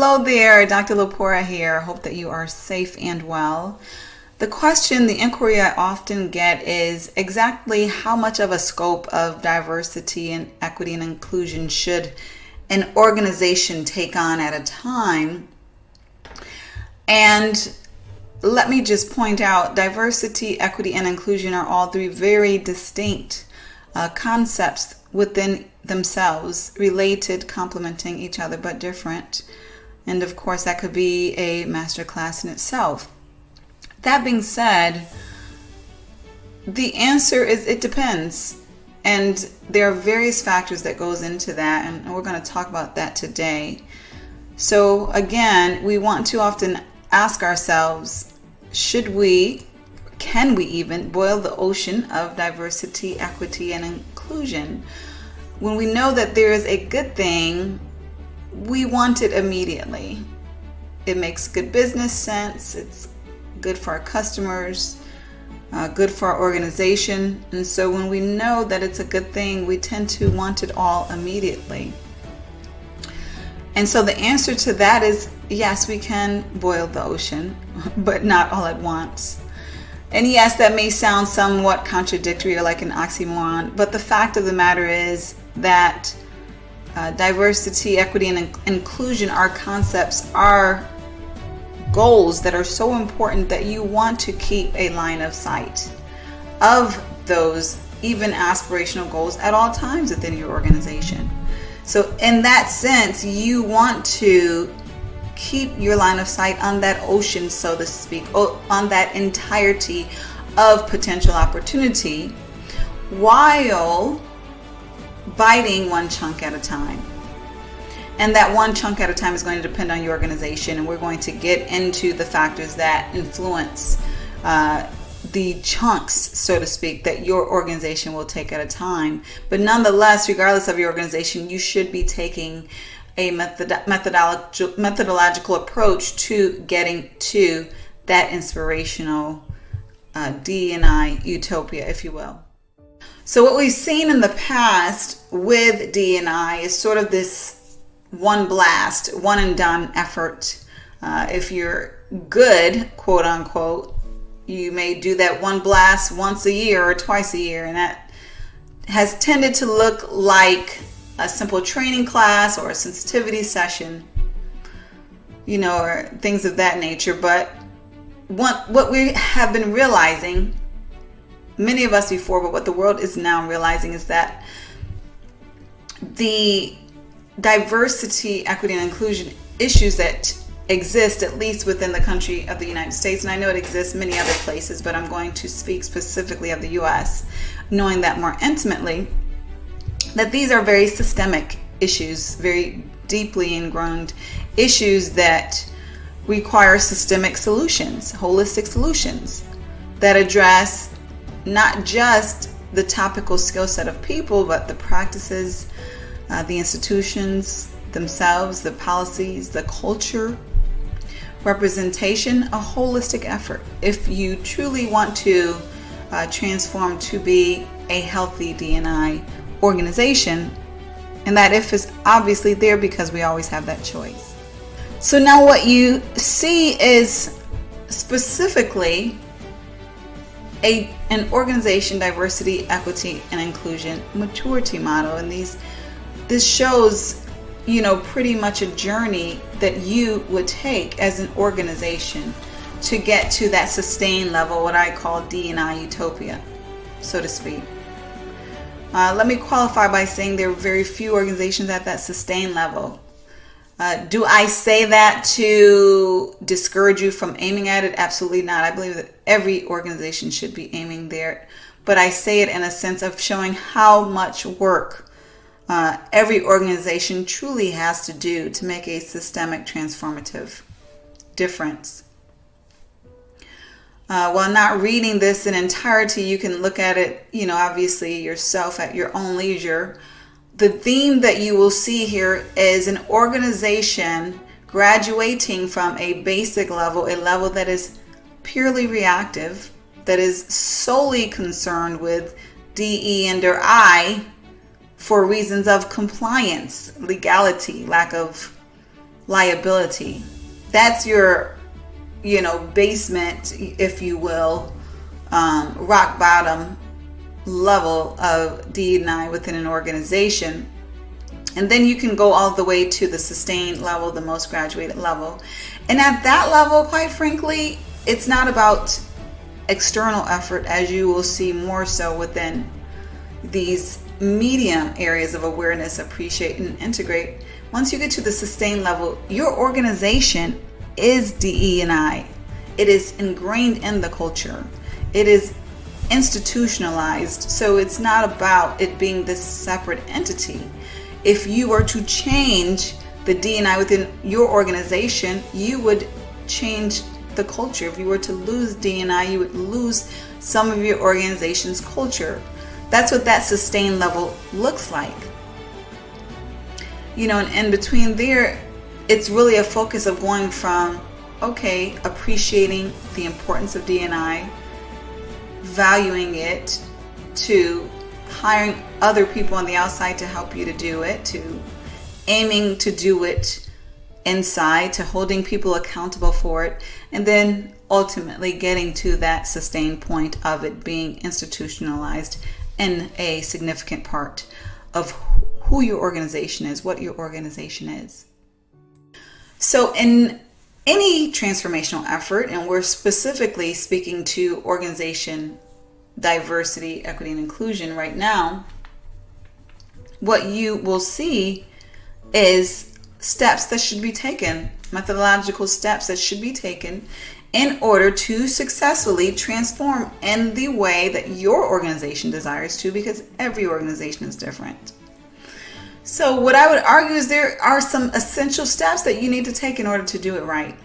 Hello there, Dr. Lepora here. Hope that you are safe and well. The question, the inquiry I often get is exactly how much of a scope of diversity and equity and inclusion should an organization take on at a time? And let me just point out, diversity, equity, and inclusion are all three very distinct concepts within themselves, related, complementing each other, but different. And of course, that could be a masterclass in itself. That being said, the answer is it depends. And there are various factors that goes into that, and we're going to talk about that today. So again, we want to often ask ourselves, can we even boil the ocean of diversity, equity, and inclusion? When we know that there is a good thing, we want it immediately. It makes good business sense. It's good for our customers, good for our organization. And so when we know that it's a good thing, we tend to want it all immediately. And so the answer to that is yes, we can boil the ocean, but not all at once. And yes, that may sound somewhat contradictory or like an oxymoron, but the fact of the matter is that diversity, equity, and inclusion are concepts, are goals that are so important that you want to keep a line of sight of those even aspirational goals at all times within your organization. So in that sense, you want to keep your line of sight on that ocean, so to speak, on that entirety of potential opportunity, while biting one chunk at a time. And that one chunk at a time is going to depend on your organization, and we're going to get into the factors that influence the chunks, so to speak, that your organization will take at a time. But nonetheless, regardless of your organization, you should be taking a methodological approach to getting to that inspirational D&I utopia, if you will. So what we've seen in the past with D&I is sort of this one blast, one and done effort. If you're good, quote unquote, you may do that one blast once a year or twice a year, and that has tended to look like a simple training class or a sensitivity session, or things of that nature. But what we have been realizing, many of us before, but what the world is now realizing, is that the diversity, equity, and inclusion issues that exist, at least within the country of the United States, and I know it exists many other places, but I'm going to speak specifically of the U.S., knowing that more intimately, that these are very systemic issues, very deeply ingrained issues that require systemic solutions, holistic solutions that address not just the topical skill set of people, but the practices, the institutions themselves, the policies, the culture, representation, a holistic effort. If you truly want to transform to be a healthy D&I organization, and that if is obviously there because we always have that choice. So now what you see is specifically an organization diversity, equity, and inclusion maturity model, and this shows pretty much a journey that you would take as an organization to get to that sustained level, what I call D&I utopia, so to speak. Let me qualify by saying there are very few organizations at that sustained level. Do I say that to discourage you from aiming at it? Absolutely not. I believe that every organization should be aiming there. But I say it in a sense of showing how much work every organization truly has to do to make a systemic transformative difference. While not reading this in entirety, you can look at it, obviously yourself at your own leisure. The theme that you will see here is an organization graduating from a basic level, a level that is purely reactive, that is solely concerned with DE and or I for reasons of compliance, legality, lack of liability. That's your, basement, if you will, rock bottom level of D&I within an organization. And then you can go all the way to the sustained level, the most graduated level. And at that level, quite frankly, it's not about external effort, as you will see more so within these medium areas of awareness, appreciate, and integrate. Once you get to the sustained level, your organization is DE&I. It is ingrained in the culture. It is institutionalized. So it's not about it being this separate entity. If you were to change the D&I within your organization, you would change the culture. If you were to lose D&I, you would lose some of your organization's culture. That's what that sustained level looks like. And in between there, it's really a focus of going from, appreciating the importance of D&I, valuing it, to hiring other people on the outside to help you to do it, to aiming to do it inside, to holding people accountable for it, and then ultimately getting to that sustained point of it being institutionalized in a significant part of who your organization is, what your organization is. So in any transformational effort, and we're specifically speaking to organization diversity, equity, and inclusion right now, what you will see is steps that should be taken, methodological steps that should be taken in order to successfully transform in the way that your organization desires to, because every organization is different. So what I would argue is there are some essential steps that you need to take in order to do it right.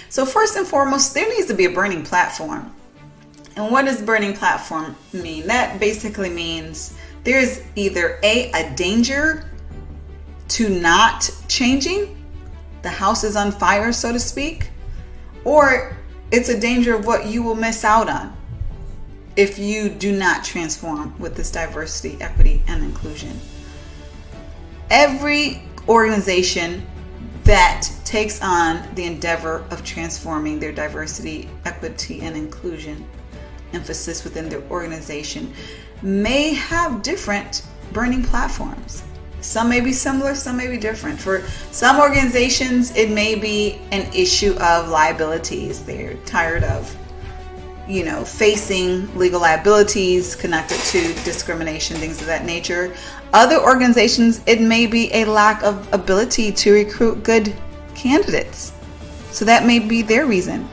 So first and foremost, there needs to be a burning platform. And what does burning platform mean? That basically means there's either a danger to not changing, the house is on fire, so to speak, or it's a danger of what you will miss out on if you do not transform with this diversity, equity, and inclusion. Every organization that takes on the endeavor of transforming their diversity, equity, and inclusion emphasis within their organization may have different burning platforms. Some may be similar, some may be different. For some organizations, it may be an issue of liabilities. They're tired of, facing legal liabilities connected to discrimination, things of that nature. Other organizations, it may be a lack of ability to recruit good candidates. So that may be their reason.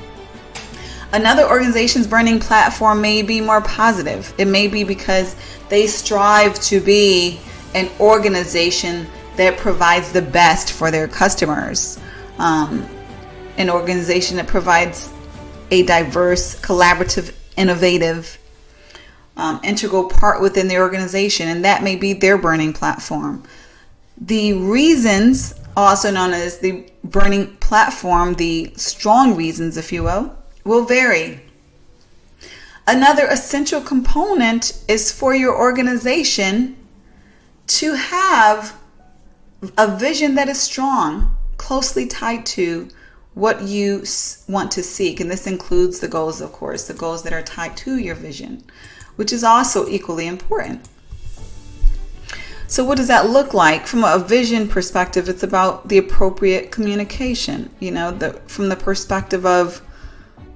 Another organization's burning platform may be more positive. It may be because they strive to be an organization that provides the best for their customers. An organization that provides a diverse, collaborative, innovative, integral part within the organization, and that may be their burning platform. The reasons, also known as the burning platform, the strong reasons, if you will vary. Another essential component is for your organization to have a vision that is strong, closely tied to what you want to seek. And this includes the goals, of course, the goals that are tied to your vision, which is also equally important. So what does that look like? From a vision perspective, it's about the appropriate communication, from the perspective of,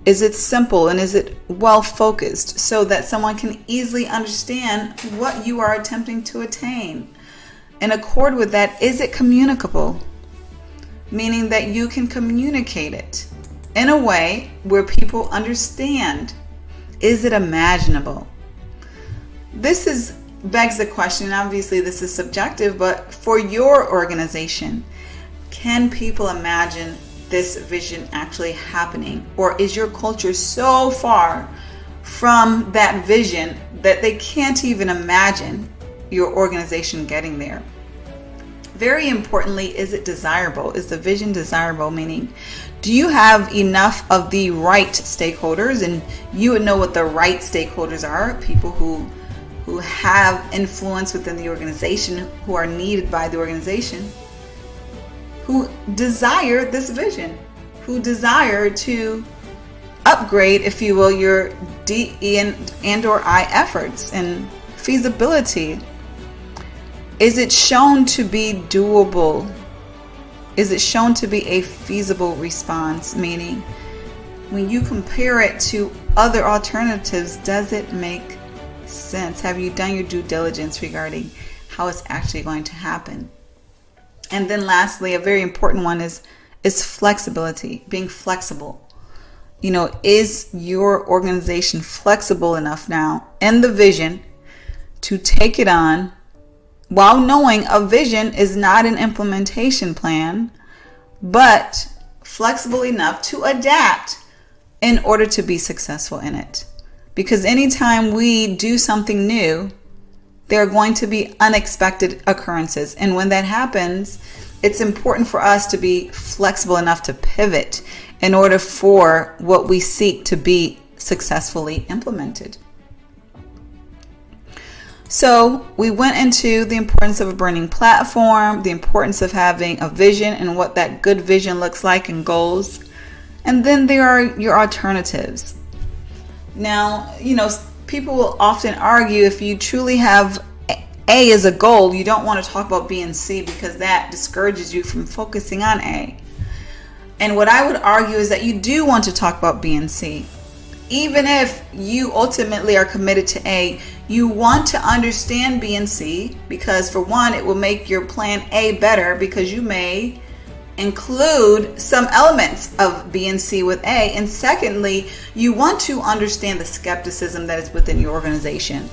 is it simple and is it well focused so that someone can easily understand what you are attempting to attain? In accord with that, is it communicable? Meaning that you can communicate it in a way where people understand. Is it imaginable? This begs the question, obviously this is subjective, but for your organization, can people imagine this vision actually happening? Or is your culture so far from that vision that they can't even imagine your organization getting there? Very importantly, is it desirable? Is the vision desirable? Meaning, do you have enough of the right stakeholders? And you would know what the right stakeholders are, people who have influence within the organization, who are needed by the organization. who desire this vision, who desire to upgrade, if you will, your D, E, and or I efforts and feasibility. Is it shown to be doable? Is it shown to be a feasible response? Meaning, when you compare it to other alternatives, does it make sense? Have you done your due diligence regarding how it's actually going to happen? And then lastly, a very important one is flexibility, being flexible. Is your organization flexible enough now in the vision to take it on, while knowing a vision is not an implementation plan, but flexible enough to adapt in order to be successful in it? Because anytime we do something new, there are going to be unexpected occurrences. And when that happens, it's important for us to be flexible enough to pivot in order for what we seek to be successfully implemented. So we went into the importance of a burning platform, the importance of having a vision and what that good vision looks like and goals. And then there are your alternatives. Now, people will often argue if you truly have A as a goal, you don't want to talk about B and C because that discourages you from focusing on A. And what I would argue is that you do want to talk about B and C. Even if you ultimately are committed to A, you want to understand B and C because, for one, it will make your plan A better because you may include some elements of B and C with A. And secondly, you want to understand the skepticism that is within your organization.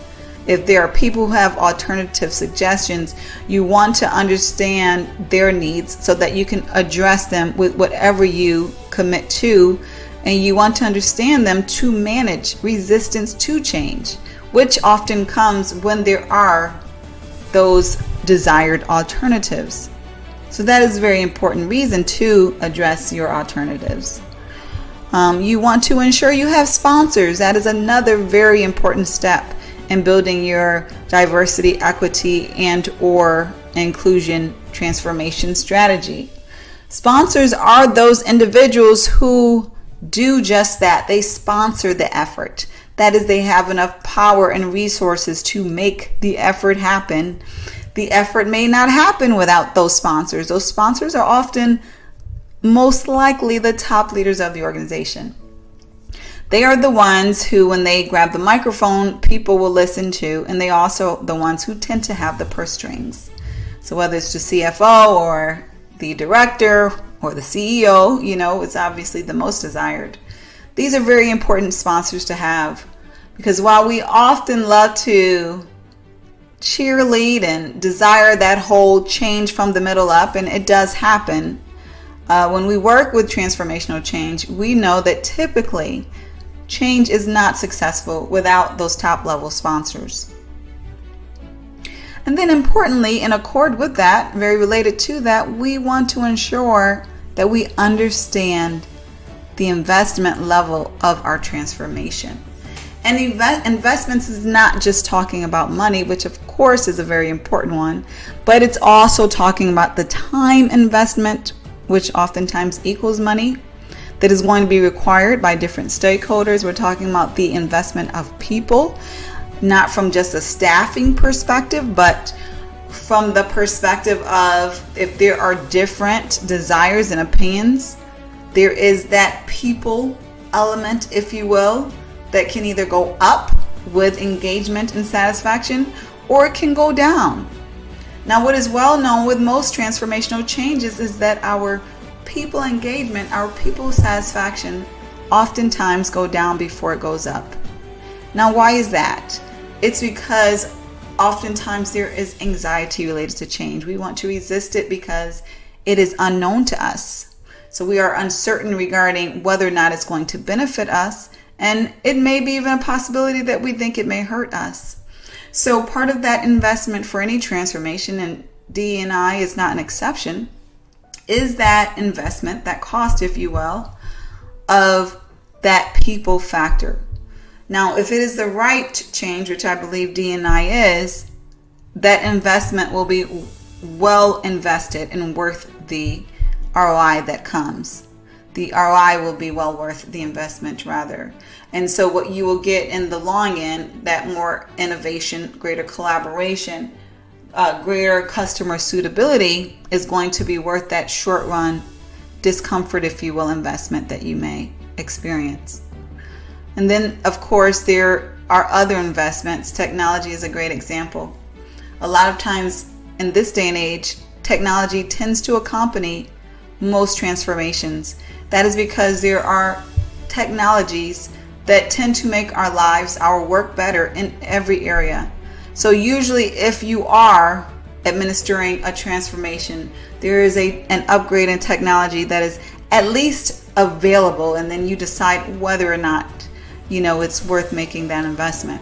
If there are people who have alternative suggestions, you want to understand their needs so that you can address them with whatever you commit to. And you want to understand them to manage resistance to change, which often comes when there are those desired alternatives. So that is a very important reason to address your alternatives. You want to ensure you have sponsors. That is another very important step in building your diversity, equity, and or inclusion transformation strategy. Sponsors are those individuals who do just that. They sponsor the effort. That is, they have enough power and resources to make the effort happen. The effort may not happen without those sponsors. Those sponsors are often most likely the top leaders of the organization. They are the ones who, when they grab the microphone, people will listen to, and they also the ones who tend to have the purse strings. So whether it's the CFO or the director or the CEO, it's obviously the most desired. These are very important sponsors to have, because while we often love to cheerlead and desire that whole change from the middle up, and it does happen, when we work with transformational change, we know that typically change is not successful without those top level sponsors. And then importantly, in accord with that, very related to that, we want to ensure that we understand the investment level of our transformation. And investments is not just talking about money, which of course is a very important one, but it's also talking about the time investment, which oftentimes equals money, that is going to be required by different stakeholders. We're talking about the investment of people, not from just a staffing perspective, but from the perspective of if there are different desires and opinions, there is that people element, if you will, that can either go up with engagement and satisfaction, or it can go down. Now, what is well known with most transformational changes is that our people engagement, our people satisfaction oftentimes go down before it goes up. Now, why is that? It's because oftentimes there is anxiety related to change. We want to resist it because it is unknown to us. So we are uncertain regarding whether or not it's going to benefit us. And it may be even a possibility that we think it may hurt us. So part of that investment for any transformation, and D&I is not an exception, is that investment, that cost, if you will, of that people factor. Now, if it is the right change, which I believe D&I is, that investment will be well invested and worth the ROI that comes. The ROI will be well worth the investment rather. And so what you will get in the long end, that more innovation, greater collaboration, greater customer suitability is going to be worth that short run discomfort, if you will, investment that you may experience. And then, of course, there are other investments. Technology is a great example. A lot of times in this day and age, technology tends to accompany most transformations. That is because there are technologies that tend to make our lives, our work better in every area. So usually if you are administering a transformation, there is an upgrade in technology that is at least available, and then you decide whether or not it's worth making that investment.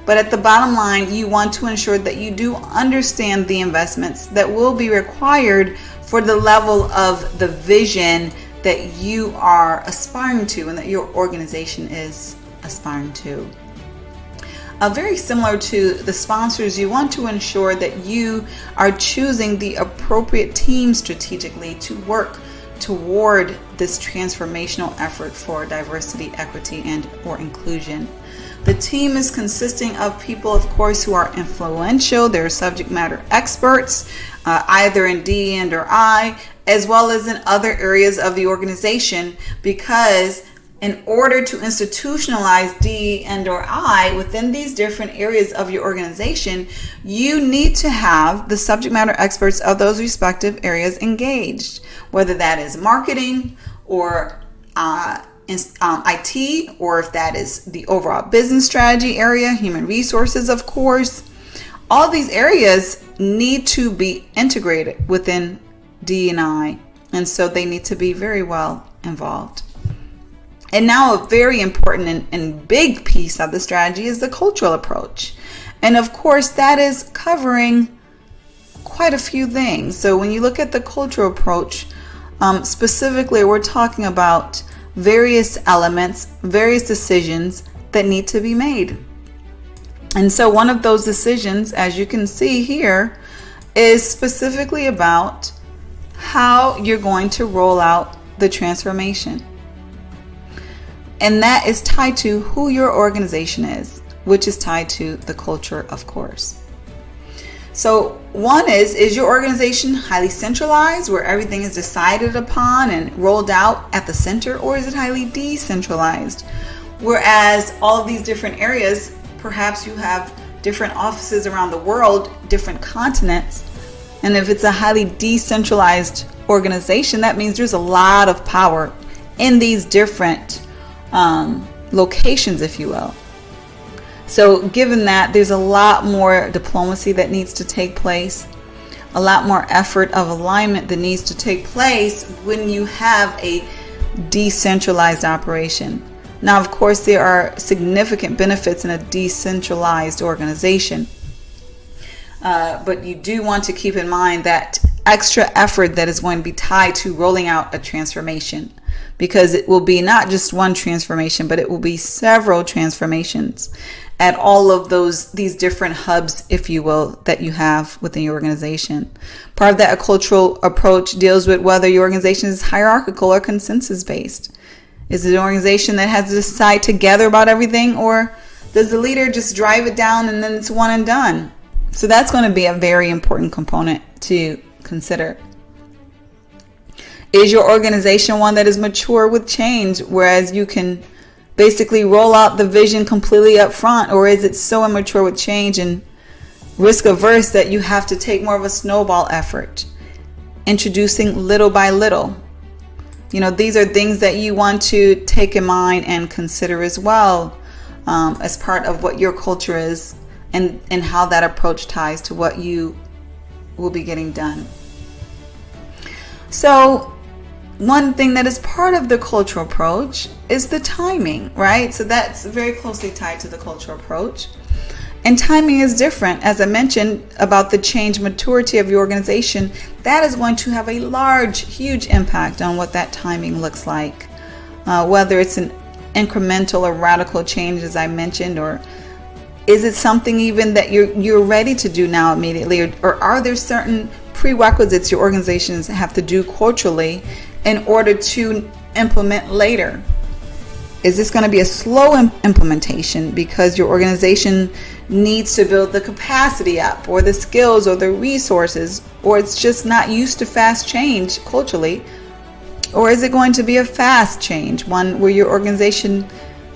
But at the bottom line, you want to ensure that you do understand the investments that will be required for the level of the vision that you are aspiring to and that your organization is aspiring to. Very similar to the sponsors, you want to ensure that you are choosing the appropriate team strategically to work toward this transformational effort for diversity, equity, and or inclusion. The team is consisting of people, of course, who are influential. They're subject matter experts, either in D and or I, as well as in other areas of the organization, because in order to institutionalize D and or I within these different areas of your organization, you need to have the subject matter experts of those respective areas engaged, whether that is marketing or IT, or if that is the overall business strategy area, human resources, of course. All these areas need to be integrated within D and I, and so they need to be very well involved. And now a very important and big piece of the strategy is the cultural approach. And of course, that is covering quite a few things. So when you look at the cultural approach, specifically, we're talking about various elements, various decisions that need to be made. And so one of those decisions, as you can see here, is specifically about how you're going to roll out the transformation. And that is tied to who your organization is, which is tied to the culture, of course. So one is your organization highly centralized, where everything is decided upon and rolled out at the center, or is it highly decentralized? Whereas all of these different areas, perhaps you have different offices around the world, different continents. And if it's a highly decentralized organization, that means there's a lot of power in these different locations, if you will. So given that, there's a lot more diplomacy that needs to take place, a lot more effort of alignment that needs to take place when you have a decentralized operation. Now, of course, there are significant benefits in a decentralized organization, but you do want to keep in mind that extra effort that is going to be tied to rolling out a transformation, because it will be not just one transformation, but it will be several transformations at all of these different hubs, if you will, that you have within your organization. Part of that cultural approach deals with whether your organization is hierarchical or consensus based. Is it an organization that has to decide together about everything, or does the leader just drive it down and then it's one and done? So that's going to be a very important component to consider. Is your organization one that is mature with change, whereas you can basically roll out the vision completely up front, or is it so immature with change and risk averse that you have to take more of a snowball effort, introducing little by little? These are things that you want to take in mind and consider as well, as part of what your culture is and how that approach ties to what you will be getting done. So one thing that is part of the cultural approach is the timing, right? So that's very closely tied to the cultural approach. And timing is different. As I mentioned about the change maturity of your organization, that is going to have a huge impact on what that timing looks like. Whether it's an incremental or radical change, as I mentioned, or is it something even that you're ready to do now immediately, or are there certain prerequisites your organizations have to do culturally in order to implement later? Is this going to be a slow implementation because your organization needs to build the capacity up, or the skills, or the resources, or it's just not used to fast change culturally? Or is it going to be a fast change, one where your organization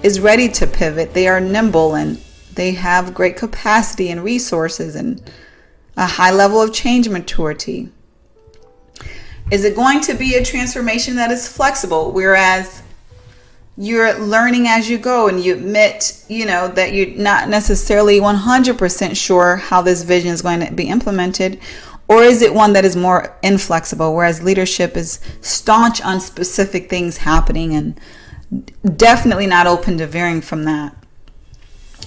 is ready to pivot? They are nimble and they have great capacity and resources and a high level of change maturity. Is it going to be a transformation that is flexible, whereas you're learning as you go and you admit, that you're not necessarily 100% sure how this vision is going to be implemented? Or is it one that is more inflexible, whereas leadership is staunch on specific things happening and definitely not open to veering from that?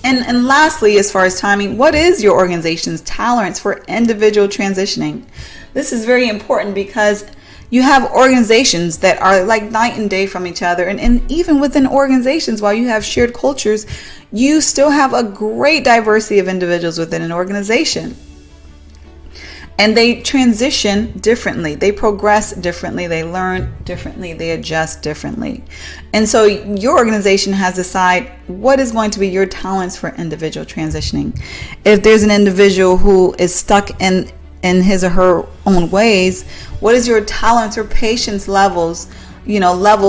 And lastly, as far as timing, what is your organization's tolerance for individual transitioning? This is very important because you have organizations that are like night and day from each other. And even within organizations, while you have shared cultures, you still have a great diversity of individuals within an organization. And they transition differently. They progress differently. They learn differently. They adjust differently. And so your organization has to decide what is going to be your tolerance for individual transitioning. If there's an individual who is stuck in his or her own ways, what is your tolerance or patience level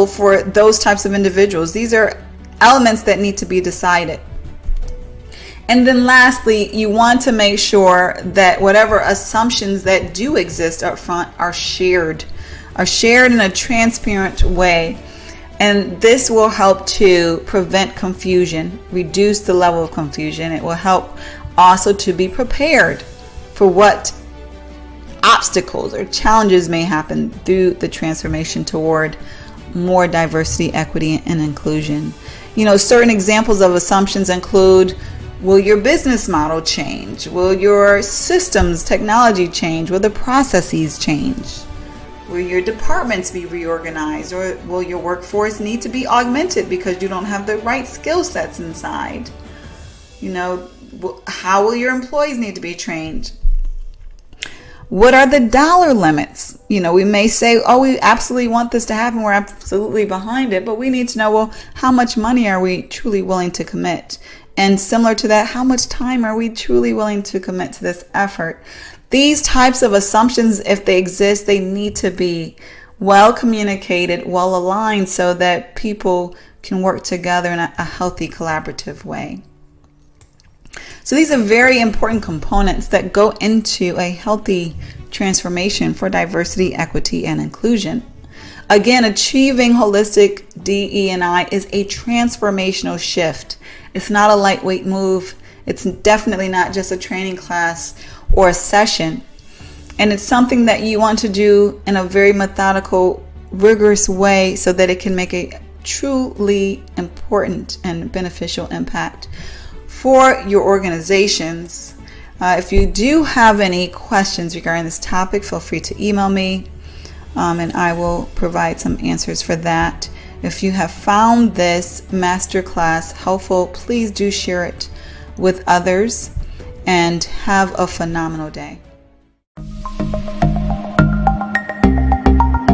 for those types of individuals? These are elements that need to be decided. And then lastly, you want to make sure that whatever assumptions that do exist up front are shared in a transparent way. And this will help to prevent confusion, reduce the level of confusion. It will help also to be prepared for what obstacles or challenges may happen through the transformation toward more diversity, equity, and inclusion. Certain examples of assumptions include: will your business model change? Will your systems, technology change? Will the processes change? Will your departments be reorganized? Or will your workforce need to be augmented because you don't have the right skill sets inside? How will your employees need to be trained? What are the dollar limits? We may say, oh, we absolutely want this to happen. We're absolutely behind it. But we need to know, well, how much money are we truly willing to commit? And similar to that, how much time are we truly willing to commit to this effort? These types of assumptions, if they exist, they need to be well communicated, well aligned, so that people can work together in a healthy, collaborative way. So these are very important components that go into a healthy transformation for diversity, equity, and inclusion. Again, achieving holistic DE&I is a transformational shift. It's not a lightweight move. It's definitely not just a training class or a session. And it's something that you want to do in a very methodical, rigorous way so that it can make a truly important and beneficial impact for your organizations. If you do have any questions regarding this topic, feel free to email me. And I will provide some answers for that. If you have found this masterclass helpful, please do share it with others and have a phenomenal day.